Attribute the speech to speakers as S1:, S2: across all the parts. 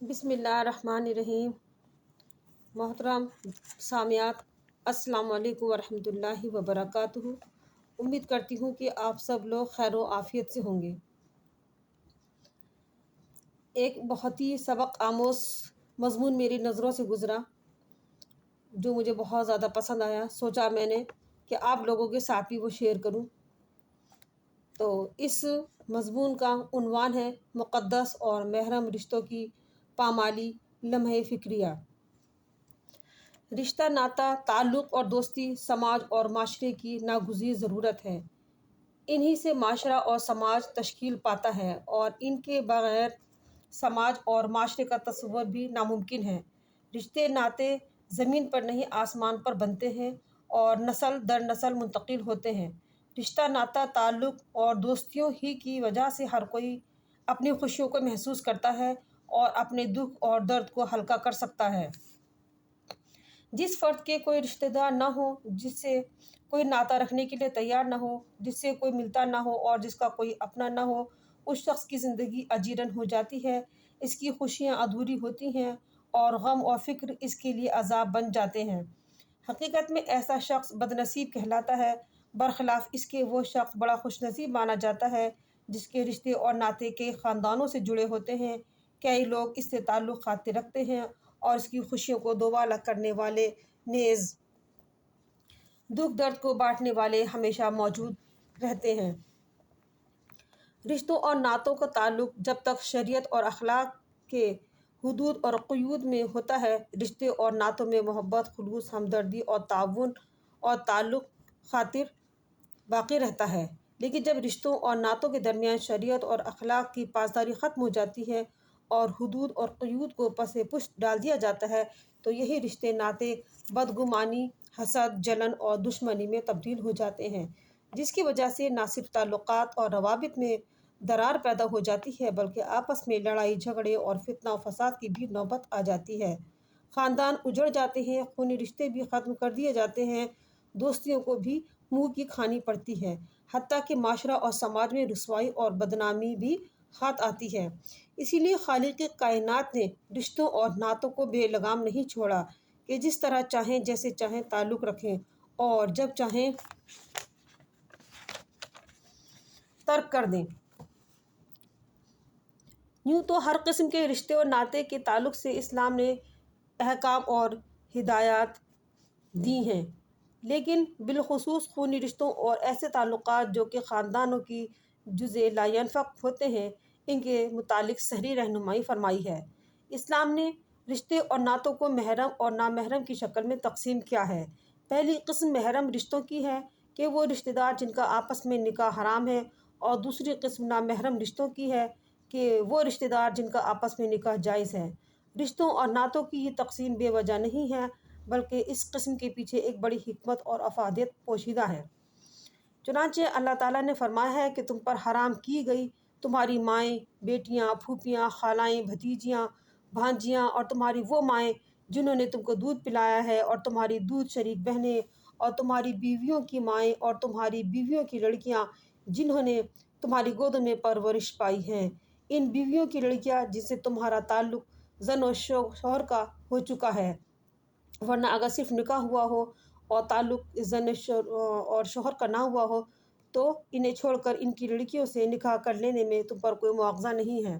S1: بسم اللہ الرحمن الرحیم۔ محترم سامعات، السلام علیکم ورحمۃ اللہ وبرکاتہ۔ امید کرتی ہوں کہ آپ سب لوگ خیر و عافیت سے ہوں گے۔ ایک بہت ہی سبق آموز مضمون میری نظروں سے گزرا جو مجھے بہت زیادہ پسند آیا۔ سوچا میں نے کہ آپ لوگوں کے ساتھ بھی وہ شیئر کروں۔ تو اس مضمون کا عنوان ہے مقدس اور محرم رشتوں کی پامالی لمحہ فکریہ۔ رشتہ ناتا، تعلق اور دوستی سماج اور معاشرے کی ناگزیر ضرورت ہے۔ انہی سے معاشرہ اور سماج تشکیل پاتا ہے اور ان کے بغیر سماج اور معاشرے کا تصور بھی ناممکن ہے۔ رشتے ناتے زمین پر نہیں آسمان پر بنتے ہیں اور نسل در نسل منتقل ہوتے ہیں۔ رشتہ ناتا، تعلق اور دوستیوں ہی کی وجہ سے ہر کوئی اپنی خوشیوں کو محسوس کرتا ہے اور اپنے دکھ اور درد کو ہلکا کر سکتا ہے۔ جس فرد کے کوئی رشتہ دار نہ ہو، جس سے کوئی ناطہ رکھنے کے لیے تیار نہ ہو، جس سے کوئی ملتا نہ ہو اور جس کا کوئی اپنا نہ ہو، اس شخص کی زندگی اجیرن ہو جاتی ہے، اس کی خوشیاں ادھوری ہوتی ہیں اور غم اور فکر اس کے لیے عذاب بن جاتے ہیں۔ حقیقت میں ایسا شخص بد نصیب کہلاتا ہے، برخلاف اس کے وہ شخص بڑا خوش نصیب مانا جاتا ہے جس کے رشتے اور ناطے کئی خاندانوں سے جڑے ہوتے ہیں، کئی لوگ اس سے تعلق خاطر رکھتے ہیں اور اس کی خوشیوں کو دوبالا کرنے والے نیز دکھ درد کو بانٹنے والے ہمیشہ موجود رہتے ہیں۔ رشتوں اور نعتوں کا تعلق جب تک شریعت اور اخلاق کے حدود اور قیود میں ہوتا ہے، رشتے اور نعتوں میں محبت، خلوص، ہمدردی اور تعاون اور تعلق خاطر باقی رہتا ہے۔ لیکن جب رشتوں اور نعتوں کے درمیان شریعت اور اخلاق کی پاسداری ختم ہو جاتی ہے اور حدود اور قیود کو پس پشت ڈال دیا جاتا ہے تو یہی رشتے ناتے بدگمانی، حسد، جلن اور دشمنی میں تبدیل ہو جاتے ہیں، جس کی وجہ سے نہ صرف تعلقات اور روابط میں درار پیدا ہو جاتی ہے بلکہ آپس میں لڑائی جھگڑے اور فتنہ و فساد کی بھی نوبت آ جاتی ہے۔ خاندان اجڑ جاتے ہیں، خونی رشتے بھی ختم کر دیے جاتے ہیں، دوستیوں کو بھی منہ کی کھانی پڑتی ہے، حتیٰ کہ معاشرہ اور سماج میں رسوائی اور بدنامی بھی ہاتھ آتی ہے۔ اسی لیے خالق کائنات نے رشتوں اور نعتوں کو بے لگام نہیں چھوڑا کہ جس طرح چاہیں جیسے چاہیں تعلق رکھیں اور جب چاہیں ترک کر دیں۔ یوں تو ہر قسم کے رشتے اور ناطے کے تعلق سے اسلام نے احکام اور ہدایات دی ہیں، لیکن بالخصوص خونی رشتوں اور ایسے تعلقات جو کہ خاندانوں کی جزء لا ینفک ہوتے ہیں، ان کے متعلق صحیح رہنمائی فرمائی ہے۔ اسلام نے رشتے اور نعتوں کو محرم اور نامحرم کی شکل میں تقسیم کیا ہے۔ پہلی قسم محرم رشتوں کی ہے کہ وہ رشتہ دار جن کا آپس میں نکاح حرام ہے، اور دوسری قسم نامحرم رشتوں کی ہے کہ وہ رشتہ دار جن کا آپس میں نکاح جائز ہے۔ رشتوں اور نعتوں کی یہ تقسیم بے وجہ نہیں ہے بلکہ اس قسم کے پیچھے ایک بڑی حکمت اور افادیت پوشیدہ ہے۔ چنانچہ اللہ تعالیٰ نے فرمایا ہے کہ تم پر حرام کی گئی تمہاری مائیں، بیٹیاں، پھوپھیاں، خالائیں، بھتیجیاں، بھانجیاں اور تمہاری وہ مائیں جنہوں نے تم کو دودھ پلایا ہے اور تمہاری دودھ شریک بہنیں اور تمہاری بیویوں کی مائیں اور تمہاری بیویوں کی لڑکیاں جنہوں نے تمہاری گودوں میں پرورش پائی ہے۔ ان بیویوں کی لڑکیاں جن سے تمہارا تعلق زن و شوہر کا ہو چکا ہے، ورنہ اگر صرف نکاح ہوا ہو اور تعلق زن اور شوہر کا نہ ہوا ہو تو انہیں چھوڑ کر ان کی لڑکیوں سے نکاح کر لینے میں تم پر کوئی مواخذہ نہیں ہے۔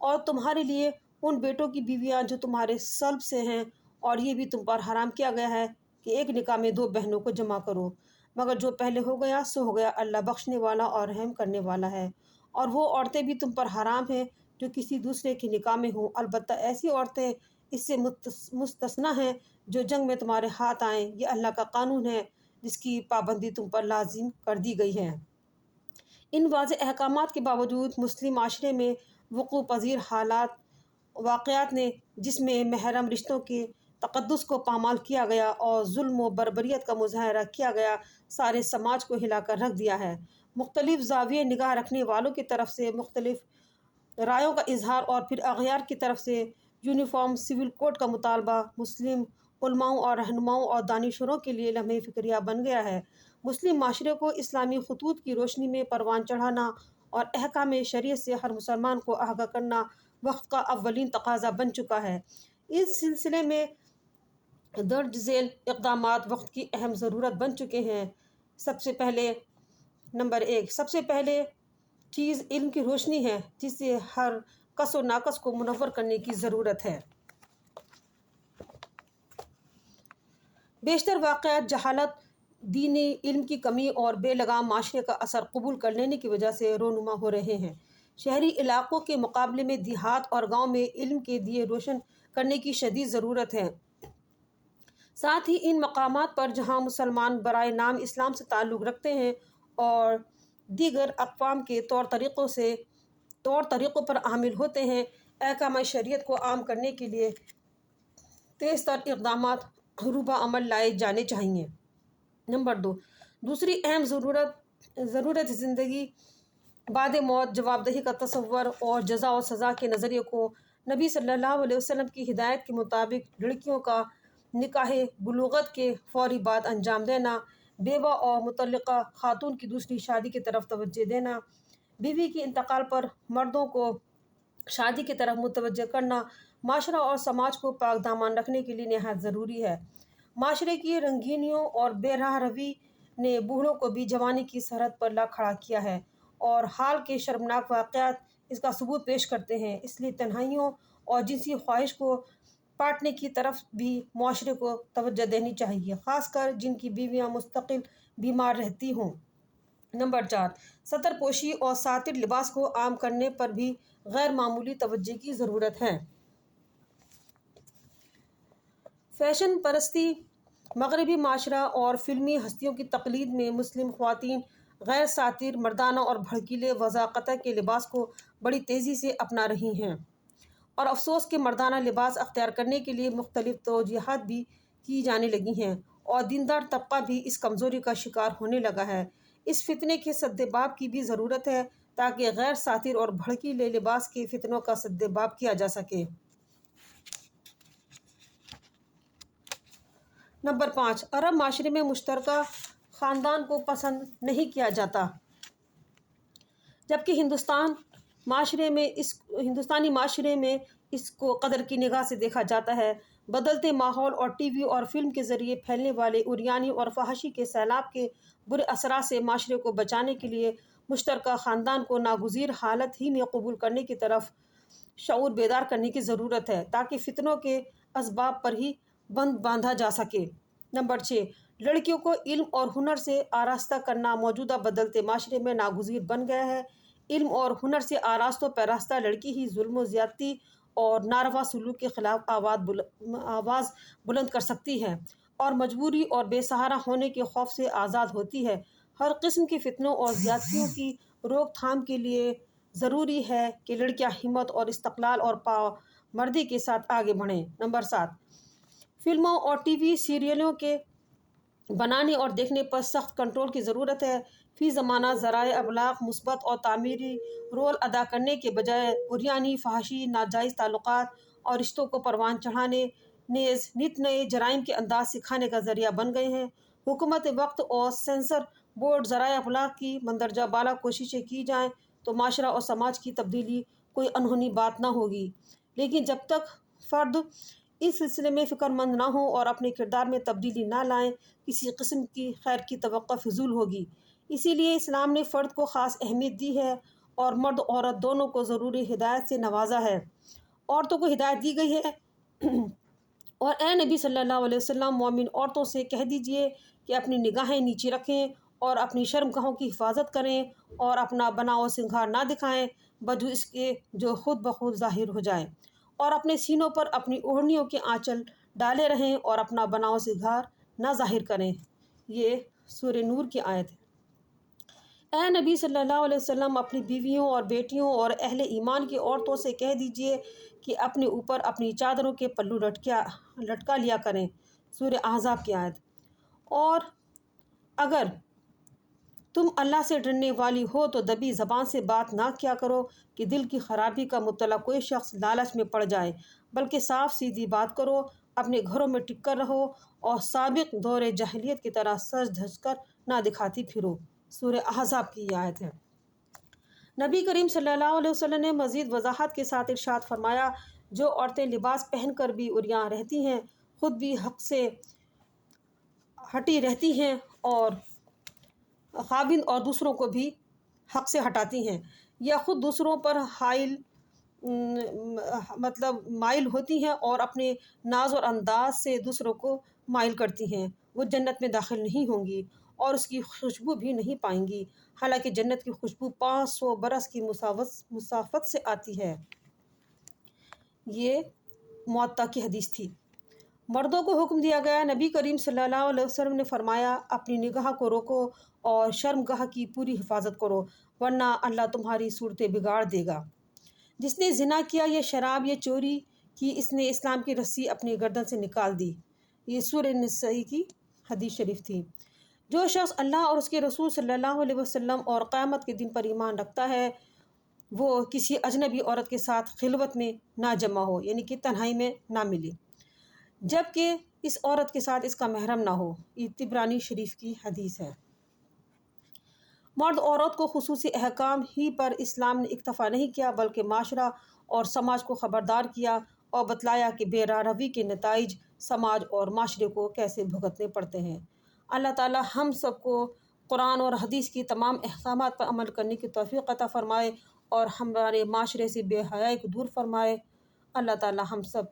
S1: اور تمہارے لیے ان بیٹوں کی بیویاں جو تمہارے صلب سے ہیں، اور یہ بھی تم پر حرام کیا گیا ہے کہ ایک نکاح میں دو بہنوں کو جمع کرو، مگر جو پہلے ہو گیا سو ہو گیا، اللہ بخشنے والا اور رحم کرنے والا ہے۔ اور وہ عورتیں بھی تم پر حرام ہیں جو کسی دوسرے کے نکاح میں ہوں، البتہ ایسی عورتیں اس سے مستثنیٰ ہیں جو جنگ میں تمہارے ہاتھ آئیں، یہ اللہ کا قانون ہے جس کی پابندی تم پر لازم کر دی گئی ہے۔ ان واضح احکامات کے باوجود مسلم معاشرے میں وقوع پذیر حالات واقعات نے جس میں محرم رشتوں کے تقدس کو پامال کیا گیا اور ظلم و بربریت کا مظاہرہ کیا گیا، سارے سماج کو ہلا کر رکھ دیا ہے۔ مختلف زاویے نگاہ رکھنے والوں کی طرف سے مختلف رائوں کا اظہار اور پھر اغیار کی طرف سے یونیفارم سول کوڈ کا مطالبہ مسلم علماؤں اور رہنماؤں اور دانشوروں کے لیے لمحہ فکریہ بن گیا ہے۔ مسلم معاشرے کو اسلامی خطوط کی روشنی میں پروان چڑھانا اور احکام شریعت سے ہر مسلمان کو آگاہ کرنا وقت کا اولین تقاضا بن چکا ہے۔ اس سلسلے میں درج ذیل اقدامات وقت کی اہم ضرورت بن چکے ہیں۔ نمبر 1، سب سے پہلے چیز علم کی روشنی ہے، جس سے ہر کس و ناقص کو منور کرنے کی ضرورت ہے۔ بیشتر واقعات جہالت، دینی علم کی کمی اور بے لگام معاشرے کا اثر قبول کر لینے کی وجہ سے رونما ہو رہے ہیں۔ شہری علاقوں کے مقابلے میں دیہات اور گاؤں میں علم کے دیے روشن کرنے کی شدید ضرورت ہے۔ ساتھ ہی ان مقامات پر جہاں مسلمان برائے نام اسلام سے تعلق رکھتے ہیں اور دیگر اقوام کے طور طریقوں پر عامل ہوتے ہیں، احکام شریعت کو عام کرنے کے لیے تیز تر اقدامات روبہ عمل لائے جانے چاہئیں۔ نمبر 2، دوسری اہم ضرورت زندگی بعد موت، جواب دہی کا تصور اور جزا و سزا کے نظریے کو نبی صلی اللہ علیہ وسلم کی ہدایت کے مطابق لڑکیوں کا نکاح بلوغت کے فوری بعد انجام دینا، بیوہ اور مطلقہ خاتون کی دوسری شادی کی طرف توجہ دینا، بیوی کے انتقال پر مردوں کو شادی کی طرف متوجہ کرنا معاشرہ اور سماج کو پاک دامن رکھنے کے لیے نہایت ضروری ہے۔ معاشرے کی رنگینیوں اور بے راہ روی نے بوڑھوں کو بھی جوانی کی سرحد پر لا کھڑا کیا ہے، اور حال کے شرمناک واقعات اس کا ثبوت پیش کرتے ہیں۔ اس لیے تنہائیوں اور جنسی خواہش کو پاٹنے کی طرف بھی معاشرے کو توجہ دینی چاہیے، خاص کر جن کی بیویاں مستقل بیمار رہتی ہوں۔ نمبر 4، ستر پوشی اور ساتر لباس کو عام کرنے پر بھی غیر معمولی توجہ کی ضرورت ہے۔ فیشن پرستی، مغربی معاشرہ اور فلمی ہستیوں کی تقلید میں مسلم خواتین غیر ساتر، مردانہ اور بھڑکیلے وضاقتہ کے لباس کو بڑی تیزی سے اپنا رہی ہیں، اور افسوس کہ مردانہ لباس اختیار کرنے کے لیے مختلف توجیہات بھی کی جانے لگی ہیں، اور دیندار طبقہ بھی اس کمزوری کا شکار ہونے لگا ہے۔ اس فتنے کے سدباب کی بھی ضرورت ہے تاکہ غیر ساتر اور بھڑکیلے لباس کے فتنوں کا سدباب کیا جا سکے۔ نمبر 5، عرب معاشرے میں مشترکہ خاندان کو پسند نہیں کیا جاتا، جبکہ ہندوستانی معاشرے میں اس کو قدر کی نگاہ سے دیکھا جاتا ہے۔ بدلتے ماحول اور ٹی وی اور فلم کے ذریعے پھیلنے والے عریانی اور فحاشی کے سیلاب کے برے اثرات سے معاشرے کو بچانے کے لیے مشترکہ خاندان کو ناگزیر حالت ہی میں قبول کرنے کی طرف شعور بیدار کرنے کی ضرورت ہے، تاکہ فتنوں کے اسباب پر ہی بند باندھا جا سکے۔ نمبر 6، لڑکیوں کو علم اور ہنر سے آراستہ کرنا موجودہ بدلتے معاشرے میں ناگزیر بن گیا ہے۔ علم اور ہنر سے آراستہ و پیراستہ لڑکی ہی ظلم و زیادتی اور ناروا سلوک کے خلاف آواز بلند کر سکتی ہے، اور مجبوری اور بے سہارا ہونے کے خوف سے آزاد ہوتی ہے۔ ہر قسم کے فتنوں اور زیادتیوں کی روک تھام کے لیے ضروری ہے کہ لڑکیاں ہمت اور استقلال اور مردی کے ساتھ آگے بڑھیں۔ نمبر 7، فلموں اور ٹی وی سیریلوں کے بنانے اور دیکھنے پر سخت کنٹرول کی ضرورت ہے۔ فی زمانہ ذرائع ابلاغ مثبت اور تعمیری رول ادا کرنے کے بجائے عریانی، فحاشی، ناجائز تعلقات اور رشتوں کو پروان چڑھانے نیز نت نئے جرائم کے انداز سکھانے کا ذریعہ بن گئے ہیں۔ حکومت وقت اور سینسر بورڈ ذرائع ابلاغ کی مندرجہ بالا کوششیں کی جائیں تو معاشرہ اور سماج کی تبدیلی کوئی انہونی بات نہ ہوگی، لیکن جب تک فرد اس سلسلے میں فکر مند نہ ہوں اور اپنے کردار میں تبدیلی نہ لائیں، کسی قسم کی خیر کی توقع فضول ہوگی۔ اسی لیے اسلام نے فرد کو خاص اہمیت دی ہے اور مرد عورت دونوں کو ضروری ہدایت سے نوازا ہے۔ عورتوں کو ہدایت دی گئی ہے، اور اے نبی صلی اللہ علیہ وسلم، مومن عورتوں سے کہہ دیجئے کہ اپنی نگاہیں نیچے رکھیں اور اپنی شرمگاہوں کی حفاظت کریں، اور اپنا بناؤ سنگھار نہ دکھائیں بجو اس کے جو خود بخود ظاہر ہو جائے، اور اپنے سینوں پر اپنی اوڑھنیوں کے آنچل ڈالے رہیں اور اپنا بناؤ سنگھار نہ ظاہر کریں۔ یہ سورہ نور کی آیت ہے۔ اے نبی صلی اللہ علیہ وسلم، اپنی بیویوں اور بیٹیوں اور اہل ایمان کی عورتوں سے کہہ دیجئے کہ اپنے اوپر اپنی چادروں کے پلو لٹکا لیا کریں۔ سورہ احزاب کی آیت۔ اور اگر تم اللہ سے ڈرنے والی ہو تو دبی زبان سے بات نہ کیا کرو کہ دل کی خرابی کا مبتلا کوئی شخص لالچ میں پڑ جائے، بلکہ صاف سیدھی بات کرو، اپنے گھروں میں ٹک کر رہو اور سابق دور جاہلیت کی طرح سج دھج کر نہ دکھاتی پھرو۔ سورہ احزاب کی یہ آیت ہے۔ نبی کریم صلی اللہ علیہ وسلم نے مزید وضاحت کے ساتھ ارشاد فرمایا، جو عورتیں لباس پہن کر بھی عریاں رہتی ہیں، خود بھی حق سے ہٹی رہتی ہیں اور خاوند اور دوسروں کو بھی حق سے ہٹاتی ہیں، یا خود دوسروں پر مائل ہوتی ہیں اور اپنے ناز اور انداز سے دوسروں کو مائل کرتی ہیں، وہ جنت میں داخل نہیں ہوں گی اور اس کی خوشبو بھی نہیں پائیں گی، حالانکہ جنت کی خوشبو 500 برس کی مسافت سے آتی ہے۔ یہ موطا کی حدیث تھی۔ مردوں کو حکم دیا گیا، نبی کریم صلی اللہ علیہ وسلم نے فرمایا، اپنی نگاہ کو روکو اور شرمگاہ کی پوری حفاظت کرو، ورنہ اللہ تمہاری صورتیں بگاڑ دے گا۔ جس نے زنا کیا یا شراب یا چوری کی، اس نے اسلام کی رسی اپنی گردن سے نکال دی۔ یہ سورہ نساء کی حدیث شریف تھی۔ جو شخص اللہ اور اس کے رسول صلی اللہ علیہ وسلم اور قیامت کے دن پر ایمان رکھتا ہے، وہ کسی اجنبی عورت کے ساتھ خلوت میں نہ جمع ہو، یعنی کہ تنہائی میں نہ ملے، جب کہ اس عورت کے ساتھ اس کا محرم نہ ہو۔ یہ طبرانی شریف کی حدیث ہے۔ مرد عورت کو خصوصی احکام ہی پر اسلام نے اکتفا نہیں کیا، بلکہ معاشرہ اور سماج کو خبردار کیا اور بتلایا کہ بے راہ روی کے نتائج سماج اور معاشرے کو کیسے بھگتنے پڑتے ہیں۔ اللہ تعالی ہم سب کو قرآن اور حدیث کی تمام احکامات پر عمل کرنے کی توفیق عطا فرمائے اور ہمارے معاشرے سے بے حیائی کو دور فرمائے۔ اللہ تعالی ہم سب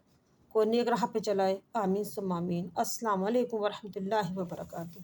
S1: کو نیک راہ پہ چلائے، آمین ثم آمین۔ السلام علیکم ورحمۃ اللہ وبرکاتہ۔